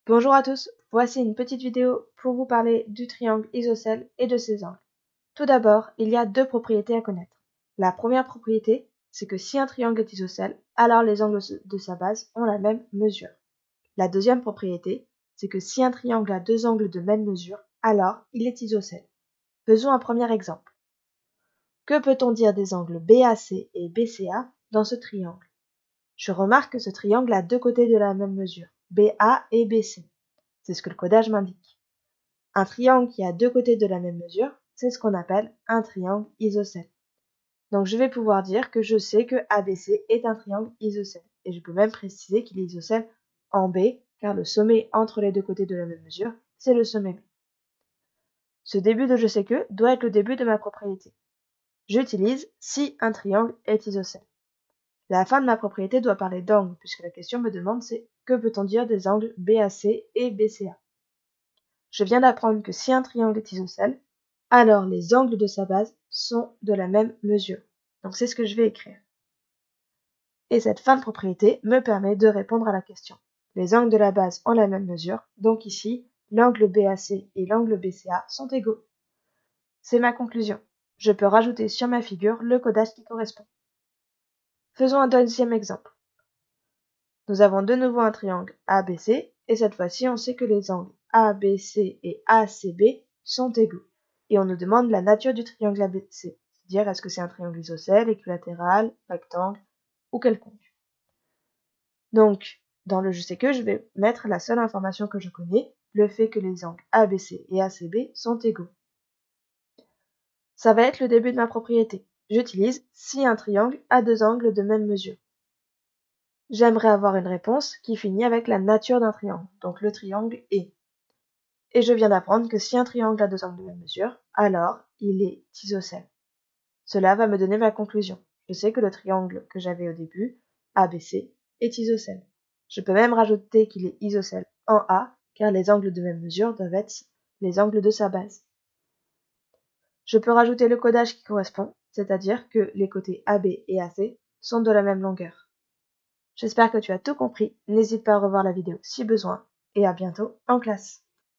Bonjour à tous, voici une petite vidéo pour vous parler du triangle isocèle et de ses angles. Tout d'abord, il y a deux propriétés à connaître. La première propriété, c'est que si un triangle est isocèle, alors les angles de sa base ont la même mesure. La deuxième propriété, c'est que si un triangle a deux angles de même mesure, alors il est isocèle. Faisons un premier exemple. Que peut-on dire des angles BAC et BCA dans ce triangle? Je remarque que ce triangle a deux côtés de la même mesure, BA et BC. C'est ce que le codage m'indique. Un triangle qui a deux côtés de la même mesure, c'est ce qu'on appelle un triangle isocèle. Donc je vais pouvoir dire que je sais que ABC est un triangle isocèle. Et je peux même préciser qu'il est isocèle en B, car le sommet entre les deux côtés de la même mesure, c'est le sommet B. Ce début de je sais que doit être le début de ma propriété. J'utilise si un triangle est isocèle. La fin de ma propriété doit parler d'angle, puisque la question me demande c'est que peut-on dire des angles BAC et BCA. Je viens d'apprendre que si un triangle est isocèle, alors les angles de sa base sont de la même mesure. Donc c'est ce que je vais écrire. Et cette fin de propriété me permet de répondre à la question. Les angles de la base ont la même mesure, donc ici, l'angle BAC et l'angle BCA sont égaux. C'est ma conclusion. Je peux rajouter sur ma figure le codage qui correspond. Faisons un deuxième exemple. Nous avons de nouveau un triangle ABC, et cette fois-ci on sait que les angles ABC et ACB sont égaux. Et on nous demande la nature du triangle ABC, c'est-à-dire est-ce que c'est un triangle isocèle, équilatéral, rectangle ou quelconque. Donc, dans le je sais que, je vais mettre la seule information que je connais, le fait que les angles ABC et ACB sont égaux. Ça va être le début de ma propriété. J'utilise si un triangle a deux angles de même mesure. J'aimerais avoir une réponse qui finit avec la nature d'un triangle, donc le triangle est. Et je viens d'apprendre que si un triangle a deux angles de même mesure, alors il est isocèle. Cela va me donner ma conclusion. Je sais que le triangle que j'avais au début, ABC, est isocèle. Je peux même rajouter qu'il est isocèle en A, car les angles de même mesure doivent être les angles de sa base. Je peux rajouter le codage qui correspond, c'est-à-dire que les côtés AB et AC sont de la même longueur. J'espère que tu as tout compris, n'hésite pas à revoir la vidéo si besoin, et à bientôt en classe.